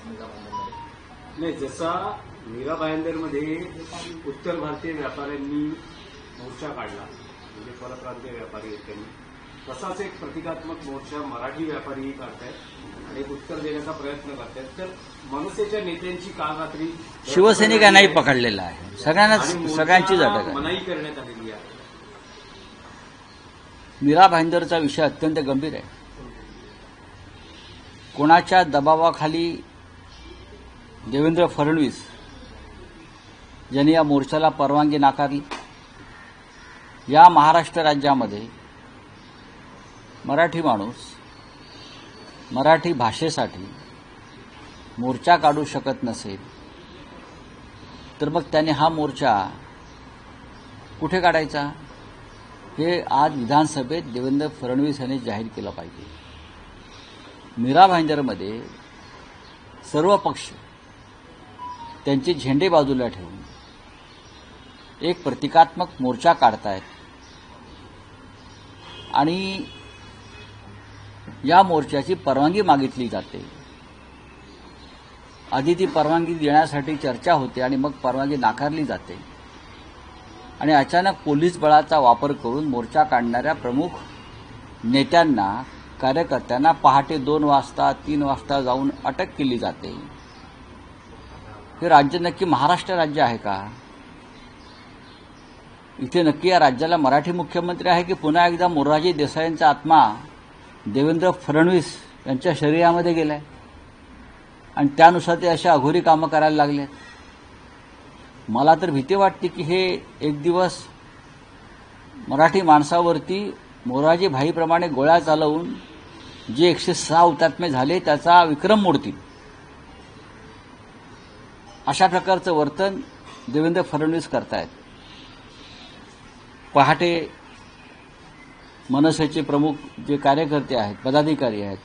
नाही, जसा मीरा भाईंदरमध्ये उत्तर भारतीय व्यापाऱ्यांनी मोर्चा काढला, म्हणजे परप्रांतीय व्यापारी आहेत त्यांनी, तसाच एक प्रतिकात्मक मोर्चा मराठी व्यापारीही काढतायत आणि एक उत्तर देण्याचा प्रयत्न करतायत. तर मनसेच्या नेत्यांची काल रात्री शिवसैनिकांनाही पकडलेला आहे, सगळ्यांचीच अटक आहे. मनाई करण्यात आलेली आहे. मीरा भाईंदरचा विषय अत्यंत गंभीर आहे. कोणाच्या दबावाखाली देवेंद्र फडणवीस यांनी या मोर्चाला परवानगी नाकारली? या महाराष्ट्र राज्यामध्ये मराठी माणूस मराठी भाषेसाठी मोर्चा काढू शकत नसेल तर मग त्याने हा मोर्चा कुठे काढायचा हे आज विधानसभेत देवेंद्र फडणवीस यांनी जाहीर केलं पाहिजे. मीरा भाईंदरमध्ये सर्व पक्ष त्यांचे झेंडे बाजूला ठेवून एक प्रतिकात्मक मोर्चा काढतायत आणि या मोर्चाची परवानगी मागितली जाते. आधी ती परवानगी देण्यासाठी चर्चा होते आणि मग परवानगी नाकारली जाते आणि अचानक पोलीस बळाचा वापर करून मोर्चा काढणाऱ्या प्रमुख नेत्यांना, कार्यकर्त्यांना पहाटे 2 वाजता 3 वाजता जाऊन अटक केली जाते. हे राज्य नक्की महाराष्ट्र राज्य आहे का? इथे नक्की या राज्याला मराठी मुख्यमंत्री आहे की पुन्हा एकदा मोरारजी देसाईंचा आत्मा देवेंद्र फडणवीस यांच्या शरीरामध्ये गेलाय आणि त्यानुसार ते अशा अघोरी कामं करायला लागले? मला तर भीती वाटते की हे एक दिवस मराठी माणसावरती मोरारजी भाईप्रमाणे गोळ्या चालवून जे 106 हुतात्मे झाले त्याचा विक्रम मोडतील, अशा प्रकारचं वर्तन देवेंद्र फडणवीस करतायत. पहाटे मनसेचे प्रमुख जे कार्यकर्ते आहेत, पदाधिकारी आहेत,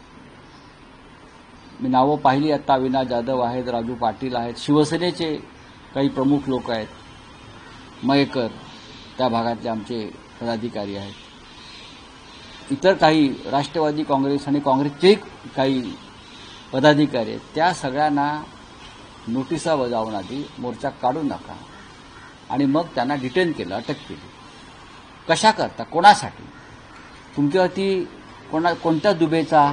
मी नावं पाहिली आता, अविनाश जाधव आहेत, राजू पाटील आहेत, शिवसेनेचे काही प्रमुख लोक आहेत, मयेकर त्या भागातले आमचे पदाधिकारी आहेत, इतर काही राष्ट्रवादी काँग्रेस आणि काँग्रेसचे काही पदाधिकारी आहेत, त्या सगळ्यांना नोटिसा बजावून आधी मोर्चा काढू नका आणि मग त्यांना डिटेन केलं, अटक केली. कशा करता, कोणासाठी, तुमच्यावरती कोणत्या दुबेचा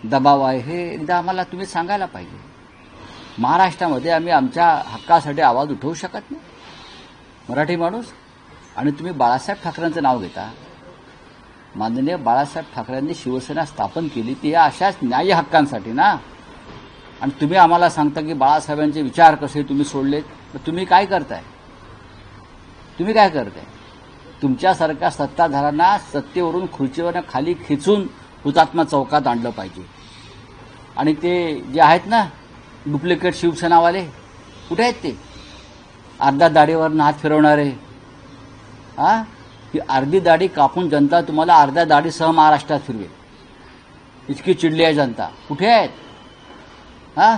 दबाव आहे हे एकदा आम्हाला तुम्ही सांगायला पाहिजे. महाराष्ट्रामध्ये आम्ही आमच्या हक्कासाठी आवाज उठवू शकत नाही मराठी माणूस, आणि तुम्ही बाळासाहेब ठाकरेंचं नाव घेता. माननीय बाळासाहेब ठाकरेंनी शिवसेना स्थापन केली ती या अशाच न्याय्य हक्कांसाठी ना, आणि तुम्ही आम्हाला सांगता की बाळासाहेबांचे विचार कसे तुम्ही सोडलेत. तुम्ही काय करताय? तुमच्यासारख्या सत्ताधाऱ्यांना सत्तेवरून खुर्चीवरून खाली खिचून हुतात्मा चौकात आणलं पाहिजे. आणि ते जे आहेत ना डुप्लिकेट शिवसेनावाले, कुठे आहेत ते? अर्ध्या दाढीवरनं हात फिरवणारे. ही अर्धी दाढी कापून जनता तुम्हाला अर्ध्या दाढीसह महाराष्ट्रात फिरवेल, इतकी चिडली आहे जनता. कुठे आहेत?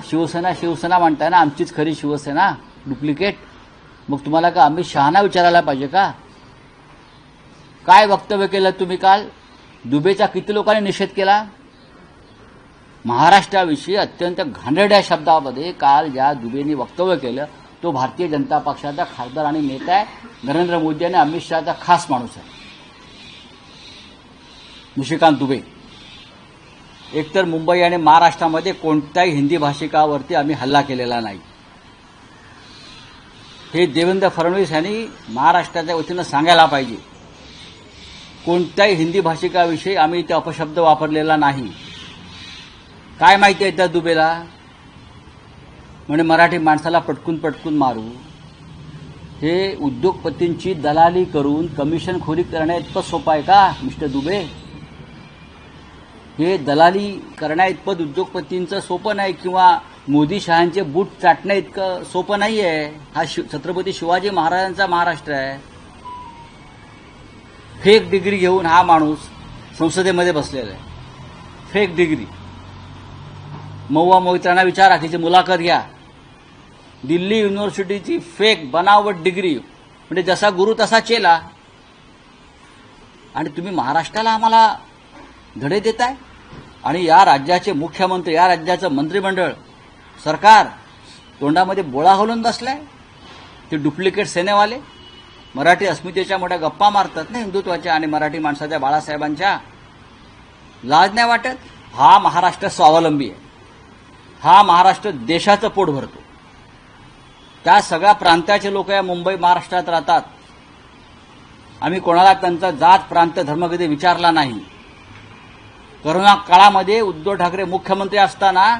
शिवसेना म्हणताय ना, आमचीच खरी शिवसेना, डुप्लिकेट. मग तुम्हाला का अमित शहाना विचारायला पाहिजे का? काय वक्तव्य केलं तुम्ही काल? दुबेचा किती लोकांनी निषेध केला? महाराष्ट्राविषयी अत्यंत घाणेरड्या शब्दामध्ये काल ज्या दुबेंनी वक्तव्य केलं तो भारतीय जनता पक्षाचा खासदार आणि नेता आहे, नरेंद्र मोदी आणि अमित शहाचा खास माणूस आहे, निशिकांत दुबे. एकतर मुंबई आणि महाराष्ट्रामध्ये कोणत्याही हिंदी भाषिकावरती आम्ही हल्ला केलेला नाही, हे देवेंद्र फडणवीस यांनी महाराष्ट्राच्या वतीनं सांगायला पाहिजे. कोणत्याही हिंदी भाषिकाविषयी आम्ही इथे अपशब्द वापरलेला नाही. काय माहिती आहे त्या दुबेला? म्हणजे मराठी माणसाला पटकून मारू. हे उद्योगपतींची दलाली करून कमिशनखोरी करण्या इतकं सोपं आहे का मिस्टर दुबे? हे दलाली करण्या इतपत उद्योगपतींचं सोपं नाही, किंवा मोदी शहांचे बूट चाटण्या इतकं सोपं नाही आहे. हा छत्रपती शिवाजी महाराजांचा महाराष्ट्र आहे. फेक डिग्री घेऊन हा माणूस संसदेमध्ये बसलेला आहे, फेक डिग्री. महुआ मोहित्रांना विचारा, तिची मुलाखत घ्या. दिल्ली युनिव्हर्सिटीची फेक बनावट डिग्री, म्हणजे जसा गुरु तसा चेला. आणि तुम्ही महाराष्ट्राला आम्हाला धडे देताय. आणि या राज्याचे मुख्यमंत्री, या राज्याचं मंत्रिमंडळ सरकार तोंडामध्ये बोळा घालून बसलाय. ते डुप्लिकेट सेनेवाले मराठी अस्मितेच्या मोठ्या गप्पा मारतात ना हिंदुत्वाच्या आणि मराठी माणसाच्या, बाळासाहेबांच्या. लाज नाही वाटत? हा महाराष्ट्र स्वावलंबी आहे. हा महाराष्ट्र देशाचं पोट भरतो. त्या सगळ्या प्रांताचे लोक या मुंबई महाराष्ट्रात राहतात. आम्ही कोणाला त्यांचा जात प्रांत धर्म कधी विचारला नाही. करोना काळामध्ये उद्धव ठाकरे मुख्यमंत्री असताना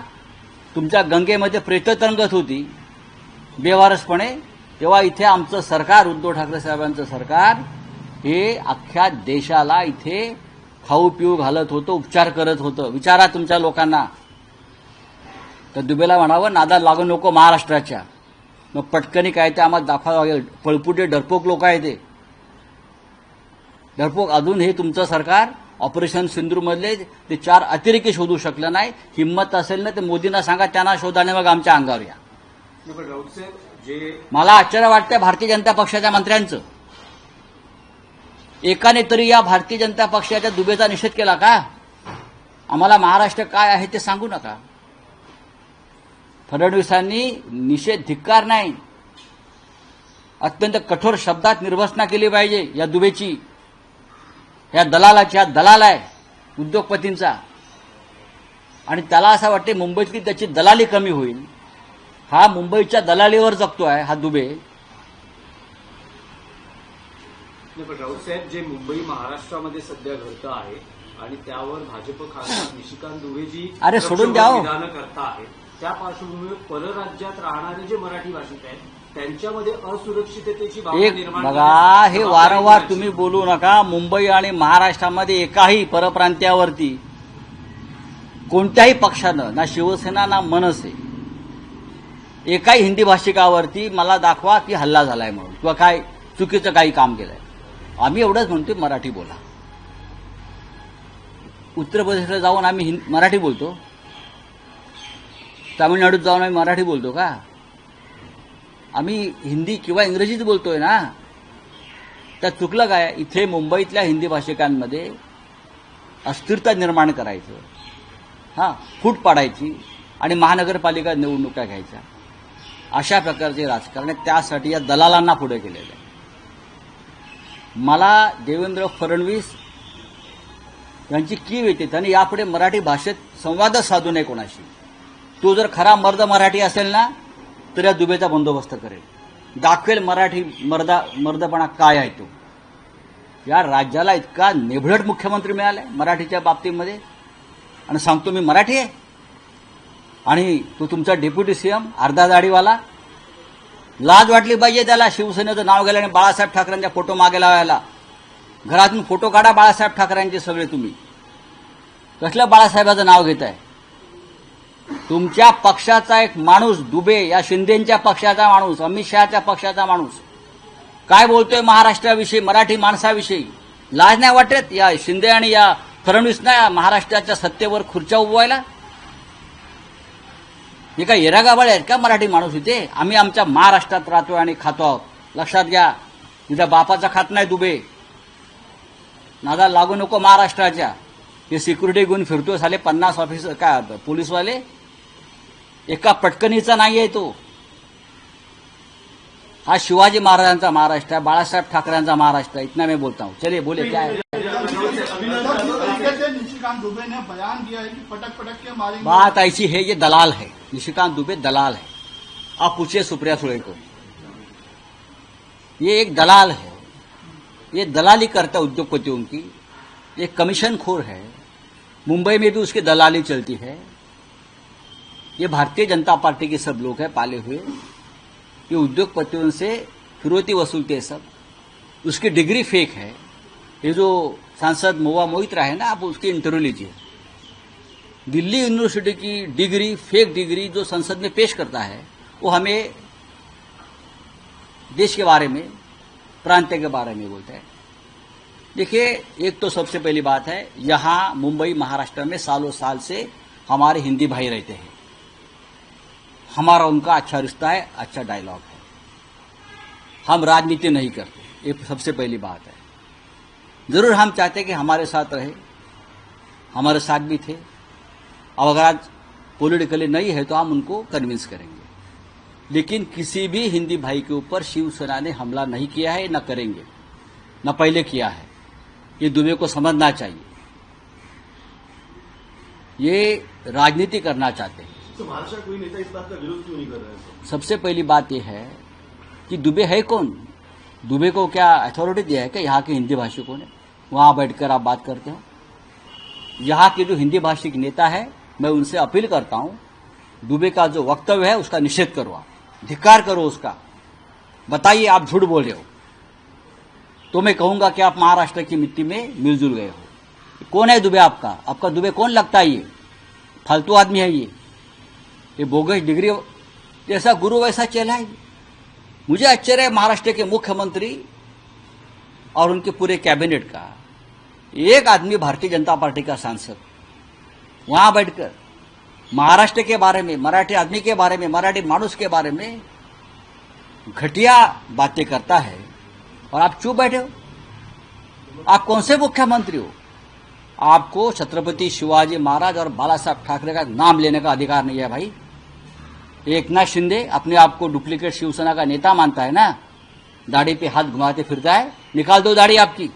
तुमच्या गंगेमध्ये प्रेत तरंगत होती बेवारसपणे, तेव्हा इथे आमचं सरकार, उद्धव ठाकरे साहेबांचं सरकार, हे अख्ख्या देशाला इथे खाऊ पिऊ घालत होतं, उपचार करत होतं. विचारा तुमच्या लोकांना. तर दुबेला म्हणावं नादा लागू नको महाराष्ट्राच्या. मग पटकनी काय ते आम्हाला दाखवावं लागेल. पळपुटे डरपोक लोक आहे ते डरपोक. अजून हे तुमचं सरकार ऑपरेशन सिंधूरमधले ते 4 अतिरेकी शोधू शकलं नाही. हिंमत असेल ना ते मोदींना सांगा, त्यांना शोधाने मग आमच्या अंगावर या. मला आश्चर्य वाटतंय भारतीय जनता पक्षाच्या मंत्र्यांचं. एकाने तरी या भारतीय जनता पक्षाच्या दुबेचा निषेध केला का? आम्हाला महाराष्ट्र काय आहे ते सांगू नका. फडणवीसांनी निषेध, धिक्कार नाही, अत्यंत कठोर शब्दात निर्वसना केली पाहिजे या दुबेची, या दलालाची. हा दलाल आहे उद्योगपतींचा. आणि त्याला असं वाटते मुंबईतली त्याची दलाली कमी होईल. हा मुंबईच्या दलालीवर जगतो आहे हा दुबे. पण राऊत साहेब, जे मुंबई महाराष्ट्रामध्ये सध्या घडतं आहे आणि त्यावर भाजप खासदार निशिकांत दुबे जी अरे सोडून द्या हो. विधानं करता आहे, त्या पार्श्वभूमीवर परराज्यात राहणारे जे मराठी भाषिक आहेत त्यांच्यामध्ये असुरक्षिततेची भावना एक निर्माण बघा, हे वारंवार तुम्ही बोलू नका. मुंबई आणि महाराष्ट्रामध्ये एकाही परप्रांत्यावरती कोणत्याही पक्षानं, ना शिवसेना ना मनसे, एकाही हिंदी भाषिकावरती मला दाखवा की हल्ला झालाय म्हणून किंवा काय चुकीचं काही काम केलंय. आम्ही एवढंच म्हणतोय, मराठी बोला. उत्तर प्रदेशला जाऊन आम्ही मराठी बोलतो, तामिळनाडूत जाऊन आम्ही मराठी बोलतो का? आम्ही हिंदी किंवा इंग्रजीच बोलतोय ना. त्यात चुकलं काय? इथे मुंबईतल्या हिंदी भाषिकांमध्ये अस्थिरता निर्माण करायचं, फूट पाडायची आणि महानगरपालिका निवडणुका घ्यायच्या, अशा प्रकारचे राजकारण. त्यासाठी या दलालांना पुढे केलेलं आहे. मला देवेंद्र फडणवीस यांची कीव येते. त्यांनी यापुढे मराठी भाषेत संवादच साधू नये कोणाशी. तो जर खरा मर्द मराठी असेल ना तर या दुबेचा बंदोबस्त करेल, दाखवेल मराठी मर्दपणा काय आहे तो. या राज्याला इतका नेभळट मुख्यमंत्री मिळालाय मराठीच्या बाबतीमध्ये, आणि सांगतो मी मराठी आहे. आणि तो तुमचा डेप्युटी सीएम अर्धा दाढीवाला. लाज वाटली पाहिजे त्याला शिवसेनेचं नाव गेलं आणि बाळासाहेब ठाकरेंच्या फोटो मागे लावायला. घरातून फोटो काढा बाळासाहेब ठाकरेंचे सगळे. तुम्ही कसलं बाळासाहेबाचं नाव घेताय? तुमच्या पक्षाचा एक माणूस दुबे, या शिंदेच्या पक्षाचा माणूस, अमित शहाच्या पक्षाचा माणूस काय बोलतोय महाराष्ट्राविषयी, मराठी माणसाविषयी? लाज नाही वाटत या शिंदे आणि या फडणवीसना महाराष्ट्राच्या सत्तेवर खुर्च्या उभवायला? हे काय येरागाबाळे आहेत का मराठी माणूस इथे? आम्ही आमच्या महाराष्ट्रात राहतोय आणि खातो आहोत. लक्षात घ्या, तुझ्या बापाचा खात नाही दुबे. नादा लागू नको महाराष्ट्राच्या. हे सिक्युरिटी घेऊन फिरतोय साले 50 ऑफिसर का पोलीसवाले. एका पटकनीचा नाहीये तो. हा शिवाजी महाराजांचा महाराष्ट्र आहे, बाळासाहेब ठाकरेंचा महाराष्ट्र है. इतना मैं बोलता हूँ. चलिए बोले क्या है? निशिकांत दुबे ने बयान दिया है कि पटक पटक के मारेंगे. बात ऐसी है, ये दलाल है. निशिकांत दुबे दलाल है. आप पूछिए सुप्रिया सुळे को. ये एक दलाल है. ये दलाली करता उद्योगपतियों की. ये कमीशन खोर है. मुंबई में भी उसकी दलाली चलती है. ये भारतीय जनता पार्टी के सब लोग हैं पाले हुए. ये उद्योगपतियों से फिरौती वसूलते हैं सब. उसकी डिग्री फेक है. ये जो सांसद महुआ मोइत्रा है ना, आप उसकी इंटरव्यू लीजिए. दिल्ली यूनिवर्सिटी की डिग्री, फेक डिग्री जो संसद में पेश करता है, वो हमें देश के बारे में, प्रांत के बारे में बोलता है. देखिए, एक तो सबसे पहली बात है, यहाँ मुंबई महाराष्ट्र में सालों साल से हमारे हिंदी भाई रहते हैं. हमारा उनका अच्छा रिश्ता है, अच्छा डायलॉग है. हम राजनीति नहीं करते, ये सबसे पहली बात है. जरूर हम चाहते कि हमारे साथ रहे, हमारे साथ भी थे. अब अगर आज पॉलिटिकली नहीं है तो हम उनको कन्विंस करेंगे। लेकिन किसी भी हिंदी भाई के ऊपर शिवसेना ने हमला नहीं किया है, न करेंगे, न पहले किया है। ये दुबे को समझना चाहिए। ये राजनीति करना चाहते हैं। तो महाराष्ट्र कोई नेता इस बात का विरोध क्यों नहीं कर रहा है? सबसे पहली बात यह है कि दुबे है कौन? दुबे को क्या अथॉरिटी दिया है क्या यहाँ के हिंदी भाषिकों ने? वहां बैठकर आप बात करते हो। यहाँ के जो हिंदी भाषिक नेता है, मैं उनसे अपील करता हूं, दुबे का जो वक्तव्य है उसका निषेध करो, आप धिक्कार करो उसका। बताइए आप झूठ बोल रहे हो तो मैं कहूंगा कि आप महाराष्ट्र की मिट्टी में मिलजुल गए हो। कौन है दुबे आपका? आपका दुबे कौन लगता है? ये फालतू आदमी है, ये बोगस डिग्री जैसा गुरु वैसा चेला है। मुझे आश्चर्य है महाराष्ट्र के मुख्यमंत्री और उनके पूरे कैबिनेट का, एक आदमी भारतीय जनता पार्टी का सांसद वहां बैठकर महाराष्ट्र के बारे में, मराठी आदमी के बारे में, मराठी मानुस के बारे में घटिया बातें करता है और आप चुप बैठे हो। आप कौन से मुख्यमंत्री हो? आपको छत्रपति शिवाजी महाराज और बाला साहब ठाकरे का नाम लेने का अधिकार नहीं है भाई। एकनाथ शिंदे अपने आप को डुप्लीकेट शिवसेना का नेता मानता है ना, दाढ़ी पे हाथ घुमाते फिरता है। निकाल दो दाढ़ी आपकी।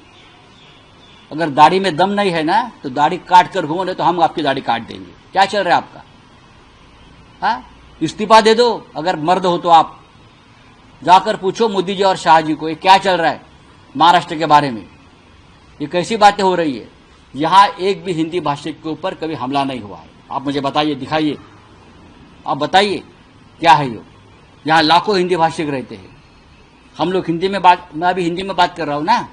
अगर दाढ़ी में दम नहीं है ना तो दाढ़ी काट कर घूमो, नहीं तो हम आपकी दाढ़ी काट देंगे। क्या चल रहा है आपका? हाँ, इस्तीफा दे दो अगर मर्द हो तो। आप जाकर पूछो मोदी जी और शाह जी को, ये क्या चल रहा है महाराष्ट्र के बारे में? ये कैसी बातें हो रही है? यहां एक भी हिंदी भाषिक के ऊपर कभी हमला नहीं हुआ है। आप मुझे बताइए, दिखाइए, आप बताइए क्या है ये? यहां लाखों हिंदी भाषिक रहते हैं। हम लोग हिंदी में बात, मैं अभी हिंदी में बात कर रहा हूं ना।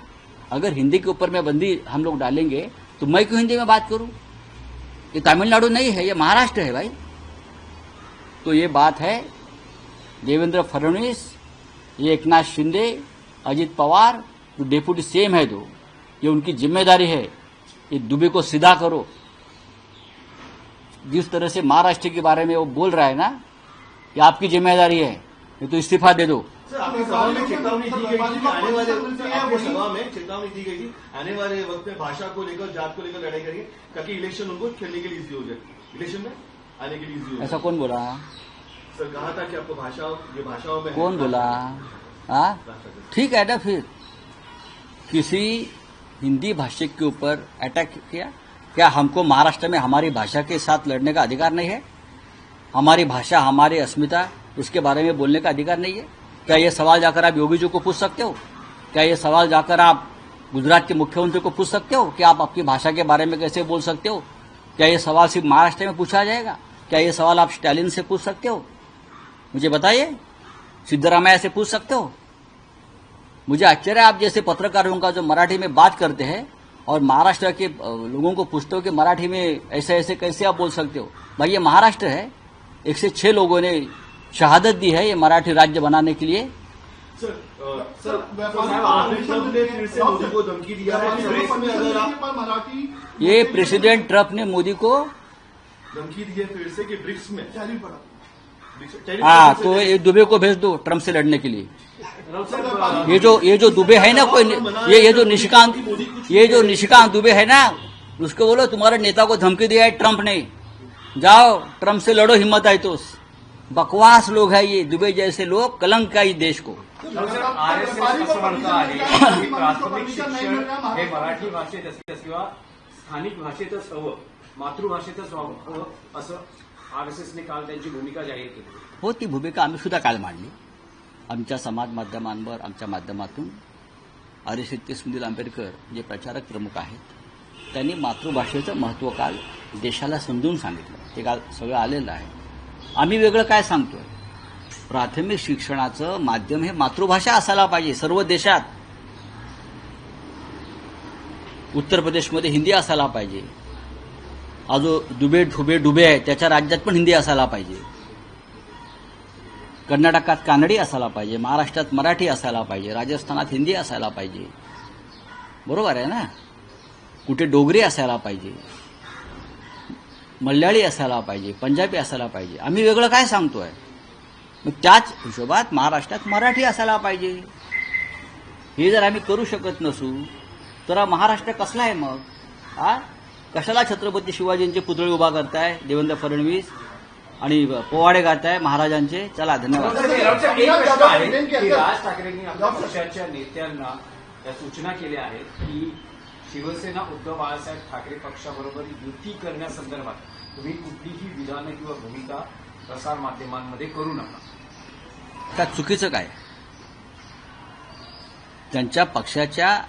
अगर हिंदी के ऊपर में बंदी हम लोग डालेंगे तो मैं क्यों हिंदी में बात करूं? ये तमिलनाडु नहीं है, ये महाराष्ट्र है भाई। तो ये बात है, देवेंद्र फडणवीस, ये एकनाथ शिंदे, अजित पवार जो डेप्यूटी सीएम है, दो, ये उनकी जिम्मेदारी है। ये दुबे को सीधा करो। जिस तरह से महाराष्ट्र के बारे में वो बोल रहा है ना, ये आपकी जिम्मेदारी है। ये तो इस्तीफा दे दो। सर, आपकी सभा में चेतावनी दी गई थी कि आने वाले आपकी सभा में चेतावनी दी गई थी आने वाले वक्त में भाषा को लेकर, जात को लेकर लड़ाई करेंगे ताकि इलेक्शन उनको खेलने के लिए इजी हो जाए, इलेक्शन में आने के लिए इजी हो जाए। ऐसा कौन बोला? सर, कहा था कि आपको भाषाओं में कौन बोला? हाँ, ठीक है ना। फिर किसी हिंदी भाषिक के ऊपर अटैक किया? क्या हमको महाराष्ट्र में हमारी भाषा के साथ लड़ने का अधिकार नहीं है? हमारी भाषा, हमारी अस्मिता, उसके बारे में बोलने का अधिकार नहीं है? क्या ये सवाल जाकर आप योगी जी को पूछ सकते हो? क्या ये सवाल जाकर आप गुजरात के मुख्यमंत्री को पूछ सकते हो कि आप आपकी भाषा के बारे में कैसे बोल सकते हो? क्या ये सवाल सिर्फ महाराष्ट्र में पूछा जाएगा? क्या ये सवाल आप स्टालिन से पूछ सकते हो? मुझे बताइए। सिद्धरामैया से पूछ सकते हो? मुझे आश्चर्य है आप जैसे पत्रकारों का जो मराठी में बात करते हैं और महाराष्ट्र के लोगों को पूछते हो कि मराठी में ऐसे ऐसे कैसे आप बोल सकते हो? भाई ये महाराष्ट्र है। 106 लोगों ने शहादत दी है ये मराठी राज्य बनाने के लिए। सर, आपने ट्रंप ने फिर से मोदी को धमकी दिया है कि ब्रिक्स में अगर आप मराठी ये प्रेसिडेंट ट्रंप ने मोदी को धमकी दी है फिर से कि ब्रिक्स में टैरिफ बढ़ा। हाँ, तो ये दुबे को भेज दो ट्रंप से लड़ने के लिए। ये जो दुबे है ना, कोई ये जो निशिकांत दुबे है ना, उसको बोलो तुम्हारे नेता को धमकी दिया है ट्रंप ने, जाओ ट्रंप से लड़ो, हिम्मत आई तो। बकवास लोग है ये दुबे जैसे लोग, कलंक का ही देश को। आरएसएस असं म्हणतं आहे की प्राथमिक शिक्षण हे मराठी भाषेत किंवा स्थानिक भाषेतच हवं, मातृभाषेतच हवं असं आरएसएसने काल त्यांची भूमिका जाहीर केली. हो, ती भूमिका आम्ही सुद्धा काल मांडली. आमच्या समाज माध्यमांवर, आमच्या माध्यमातून आर्यशक्ती सुनील आंबेडकर जे प्रचारक प्रमुख आहेत, त्यांनी मातृभाषेचं महत्त्व काल देशाला समजून सांगितलं. ते काल सगळं आलेलं आहे. आम्ही वेगळं काय सांगतोय? प्राथमिक शिक्षणाचं माध्यम हे मातृभाषा असायला पाहिजे सर्व देशात. उत्तर प्रदेशमध्ये हिंदी असायला पाहिजे. हा जो डुबे आहे त्याच्या राज्यात पण हिंदी असायला पाहिजे. कर्नाटकात कानडी असायला पाहिजे. महाराष्ट्रात मराठी असायला पाहिजे. राजस्थानात हिंदी असायला पाहिजे. बरोबर आहे ना? कुठे डोगरी असायला पाहिजे, मल्याळी असायला पाहिजे, पंजाबी असायला पाहिजे. आम्ही वेगळं काय सांगतोय? मग त्याच हिशोबात महाराष्ट्रात मराठी असायला पाहिजे. हे जर आम्ही करू शकत नसू तर हा महाराष्ट्र कसला आहे मग? कशाला छत्रपती शिवाजींचे पुतळे उभा करताय देवेंद्र फडणवीस? आणि पोवाडे गाताय महाराजांचे. चला, धन्यवाद. एक प्रश्न आहे की राज ठाकरेंनी आपल्या पक्षाच्या नेत्यांना या सूचना केल्या आहेत की शिवसेना उद्धव बाळासाहेब ठाकरे पक्षाबरोबर युती करण्यासंदर्भात तुम्ही कुठलीही विधानं किंवा भूमिका प्रसार माध्यमांमध्ये करू नका. त्यात चुकीचं काय? त्यांच्या पक्षाच्या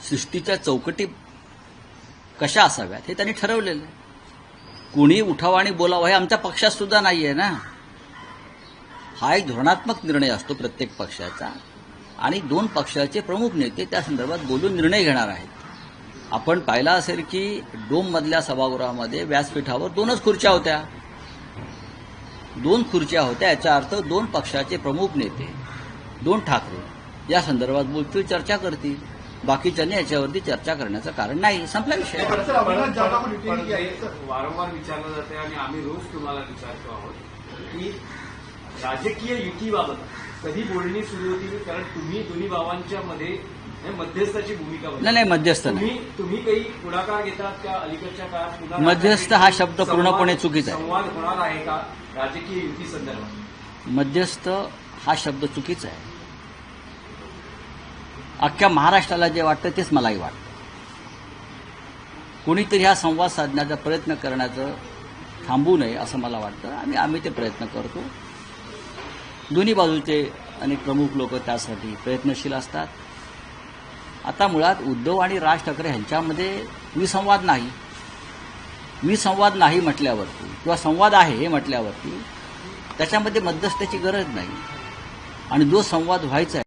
सृष्टीच्या चौकटी कशा असाव्यात हे त्यांनी ठरवलेलं आहे. कोणी उठावं आणि बोलावं हे आमच्या पक्षात सुद्धा नाहीये ना. हा एक धोरणात्मक निर्णय असतो प्रत्येक पक्षाचा, आणि दोन पक्षाचे प्रमुख नेते त्या संदर्भात बोलून निर्णय घेणार आहेत. आपण पाहिलं असेल की डोममधल्या सभागृहामध्ये व्यासपीठावर 2च खुर्च्या होत्या. 2 खुर्च्या होत्या, याचा अर्थ 2 पक्षाचे प्रमुख नेते, 2 ठाकरे या संदर्भात बोलतील, चर्चा करतील. बाकीच्यांनी याच्यावरती चर्चा करण्याचं कारण नाही. संपला विषय. पण ते वारंवार विचारलं जाते आणि आम्ही रोज तुम्हाला विचारतो आहोत की राजकीय युतीबाबत कधी बोलणी सुरू होती, कारण तुम्ही दोन्ही भावांच्या मध्ये मध्यस्थाची भूमिका बजावता. नाही, मध्यस्थ नाही. तुम्ही काही पुढाकार घेतात का अलीकडच्या काळात? पुन्हा मध्यस्थ हा शब्द पूर्णपणे चुकीचा आहे. संवाद होणार आहे का राजकीय युती संदर्भात? मध्यस्थ हा शब्द चुकीचा आहे. अख्ख्या महाराष्ट्राला जे वाटतं तेच मलाही वाटतं. कोणीतरी हा संवाद साधण्याचा प्रयत्न करण्याचं थांबू नये असं मला वाटतं, आणि आम्ही ते प्रयत्न करतो. दोन्ही बाजूचे अनेक प्रमुख लोक त्यासाठी प्रयत्नशील असतात. आता मुळात उद्धव आणि राज ठाकरे यांच्यामध्ये विसंवाद नाही. विसंवाद नाही म्हटल्यावरती, किंवा संवाद आहे हे म्हटल्यावरती त्याच्यामध्ये मध्यस्थाची गरज नाही. आणि जो संवाद व्हायचा आहे